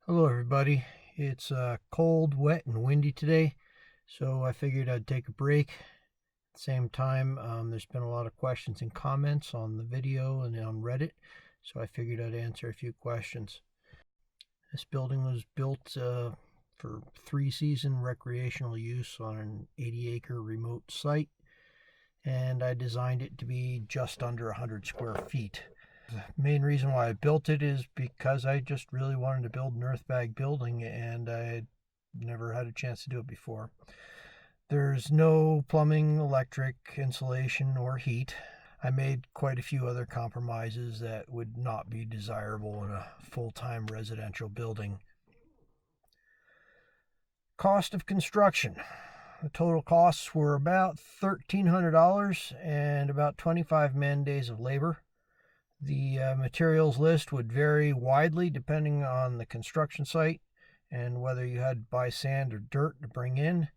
Hello everybody. It's cold, wet, and windy today, so I figured I'd take a break. At the same time, there's been a lot of questions and comments on the video and on Reddit, so I figured I'd answer a few questions. This building was built for 3-season recreational use on an 80-acre remote site, and I designed it to be just under 100 square feet. The main reason why I built it is because I just really wanted to build an earth bag building, and I had never had a chance to do it before. There's no plumbing, electric, insulation, or heat. I made quite a few other compromises that would not be desirable in a full-time residential building. Cost of construction. The total costs were about $1,300 and about 25 man-days of labor. The materials list would vary widely depending on the construction site and whether you had to buy sand or dirt to bring in,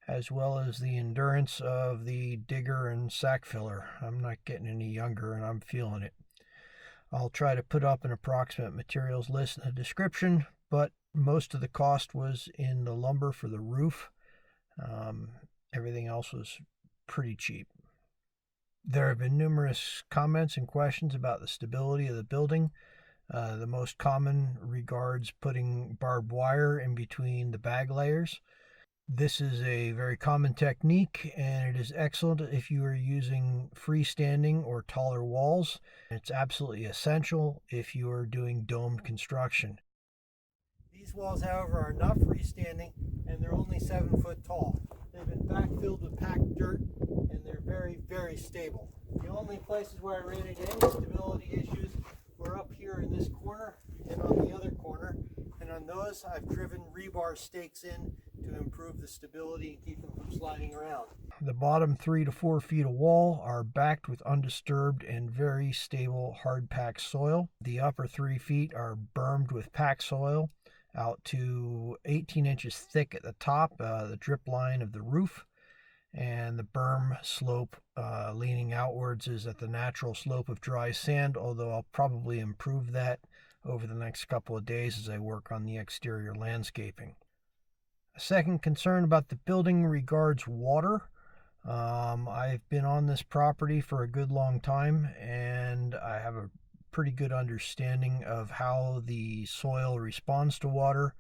as well as the endurance of the digger and sack filler. I'm not getting any younger and I'm feeling it. I'll try to put up an approximate materials list in the description, but most of the cost was in the lumber for the roof. Everything else was pretty cheap. There have been numerous comments and questions about the stability of the building. The most common regards putting barbed wire in between the bag layers. This is a very common technique, and it is excellent if you are using freestanding or taller walls. It's absolutely essential if you are doing domed construction. These walls, however, are not freestanding, and they're only 7 foot tall. They've been backfilled with packed dirt, and they're very, very stable. The only places where I ran into any stability issues were up here in this corner and on the other corner, and on those I've driven rebar stakes in to improve the stability and keep them from sliding around. The bottom 3 to 4 feet of wall are backed with undisturbed and very stable hard packed soil. The upper 3 feet are bermed with packed soil out to 18 inches thick at the top, the drip line of the roof, and the berm slope leaning outwards is at the natural slope of dry sand, although I'll probably improve that over the next couple of days as I work on the exterior landscaping. A second concern about the building regards water. I've been on this property for a good long time, and I have a pretty good understanding of how the soil responds to water,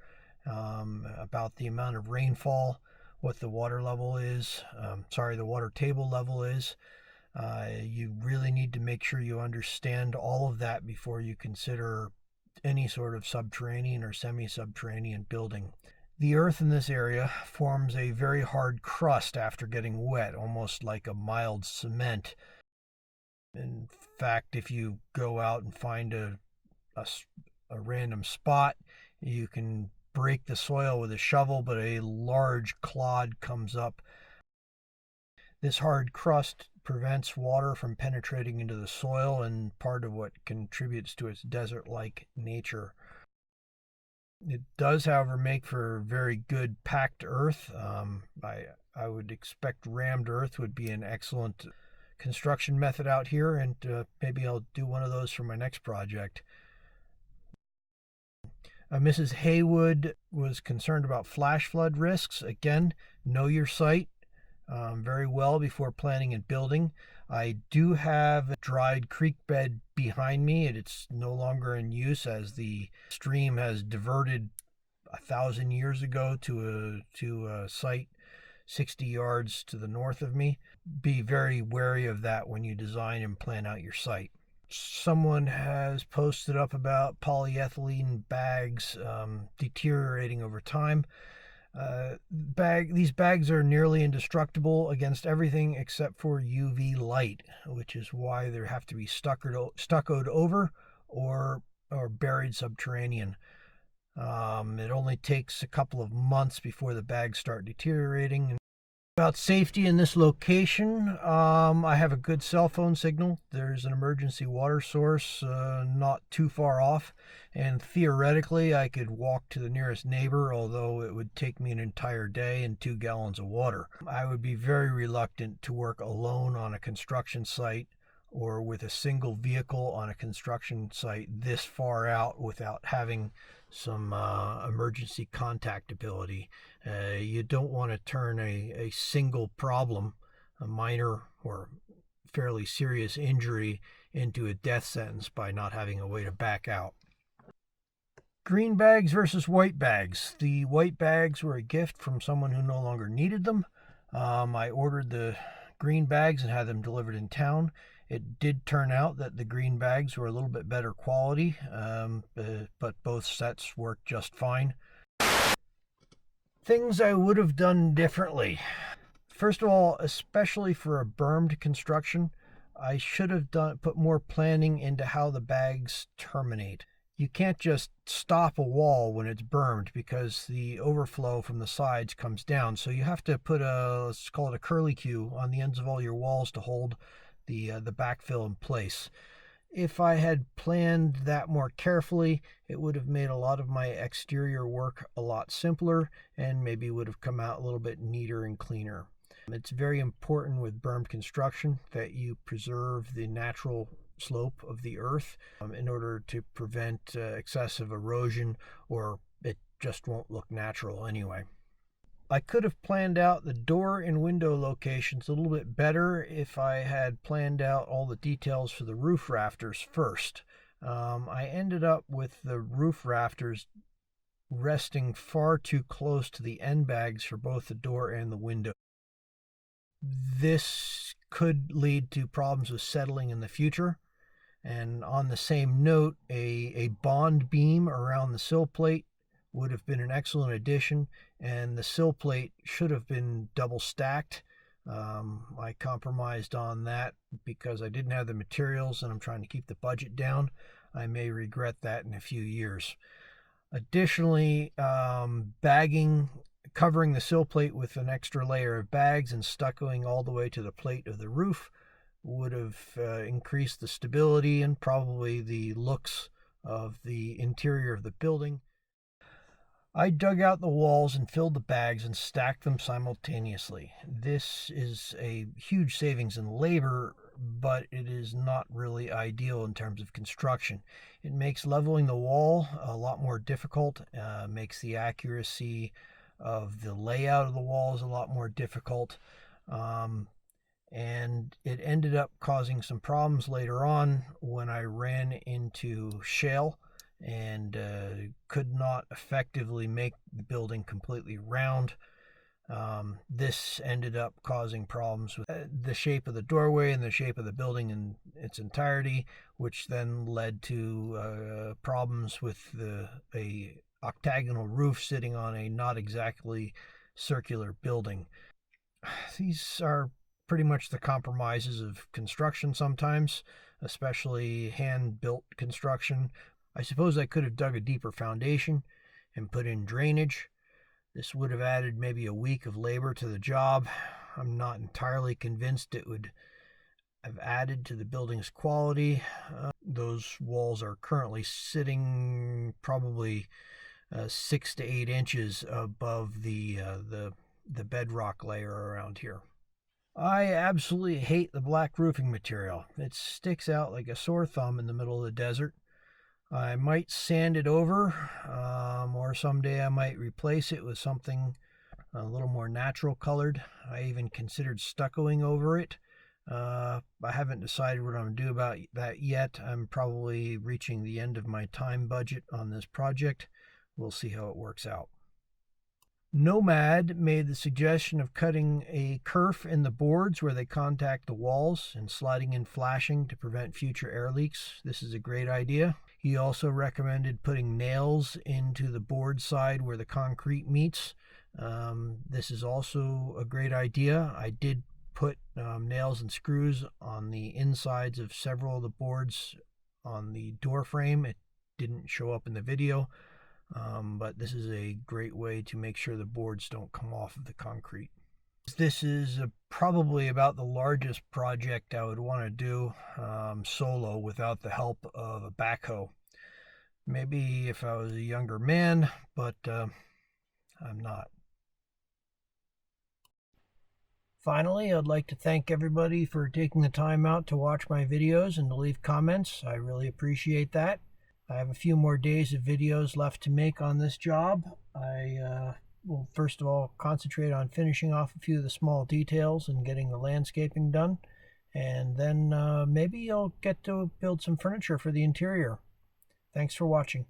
about the amount of rainfall, what the water level is, the water table level is. You really need to make sure you understand all of that before you consider any sort of subterranean or semi-subterranean building. The earth in this area forms a very hard crust after getting wet, almost like a mild cement. In fact, if you go out and find a random spot, you can break the soil with a shovel, but a large clod comes up. This hard crust prevents water from penetrating into the soil, and part of what contributes to its desert-like nature. It does, however, make for very good packed earth. I would expect rammed earth would be an excellent construction method out here, and maybe I'll do one of those for my next project. Mrs. Haywood was concerned about flash flood risks. Again, know your site very well before planning and building. I do have a dried creek bed behind me, and it's no longer in use as the stream has diverted 1,000 years ago to a site 60 yards to the north of me. Be very wary of that when you design and plan out your site. Someone has posted up about polyethylene bags deteriorating over time. These bags are nearly indestructible against everything except for UV light, which is why they have to be stuccoed over or buried subterranean. It only takes a couple of months before the bags start deteriorating. About safety in this location, I have a good cell phone signal. There's an emergency water source not too far off, and theoretically I could walk to the nearest neighbor, although it would take me an entire day and 2 gallons of water. I would be very reluctant to work alone on a construction site or with a single vehicle on a construction site this far out without having some emergency contactability. You don't want to turn a single problem, a minor or fairly serious injury, into a death sentence by not having a way to back out. Green bags versus white bags. The white bags were a gift from someone who no longer needed them. I ordered the green bags and had them delivered in town. It did turn out that the green bags were a little bit better quality, but both sets worked just fine. Things I would have done differently. First of all, especially for a bermed construction, I should have put more planning into how the bags terminate. You can't just stop a wall when it's bermed because the overflow from the sides comes down. So you have to put let's call it a curlicue on the ends of all your walls to hold the backfill in place. If I had planned that more carefully, it would have made a lot of my exterior work a lot simpler and maybe would have come out a little bit neater and cleaner. It's very important with bermed construction that you preserve the natural slope of the earth in order to prevent excessive erosion, or it just won't look natural anyway. I could have planned out the door and window locations a little bit better if I had planned out all the details for the roof rafters first. I ended up with the roof rafters resting far too close to the end bags for both the door and the window. This could lead to problems with settling in the future. And on the same note, a bond beam around the sill plate would have been an excellent addition, and the sill plate should have been double stacked. I compromised on that because I didn't have the materials and I'm trying to keep the budget down. I may regret that in a few years. Additionally, covering the sill plate with an extra layer of bags and stuccoing all the way to the plate of the roof would have increased the stability and probably the looks of the interior of the building. I dug out the walls and filled the bags and stacked them simultaneously. This is a huge savings in labor, but it is not really ideal in terms of construction. It makes leveling the wall a lot more difficult, makes the accuracy of the layout of the walls a lot more difficult, and it ended up causing some problems later on when I ran into shale and could not effectively make the building completely round. This ended up causing problems with the shape of the doorway and the shape of the building in its entirety, which then led to problems with a octagonal roof sitting on a not exactly circular building. These are pretty much the compromises of construction sometimes, especially hand-built construction. I suppose I could have dug a deeper foundation and put in drainage. This would have added maybe a week of labor to the job. I'm not entirely convinced it would have added to the building's quality. Those walls are currently sitting probably 6 to 8 inches above the bedrock layer around here. I absolutely hate the black roofing material. It sticks out like a sore thumb in the middle of the desert. I might sand it over, or someday I might replace it with something a little more natural colored. I even considered stuccoing over it. I haven't decided what I'm going to do about that yet. I'm probably reaching the end of my time budget on this project. We'll see how it works out. Nomad made the suggestion of cutting a kerf in the boards where they contact the walls and sliding in flashing to prevent future air leaks. This is a great idea. He also recommended putting nails into the board side where the concrete meets. This is also a great idea. I did put nails and screws on the insides of several of the boards on the door frame. It didn't show up in the video. But this is a great way to make sure the boards don't come off of the concrete. This is probably about the largest project I would want to do solo without the help of a backhoe. Maybe if I was a younger man, but I'm not. Finally, I'd like to thank everybody for taking the time out to watch my videos and to leave comments. I really appreciate that. I have a few more days of videos left to make on this job. I will first of all concentrate on finishing off a few of the small details and getting the landscaping done. And then maybe I'll get to build some furniture for the interior. Thanks for watching.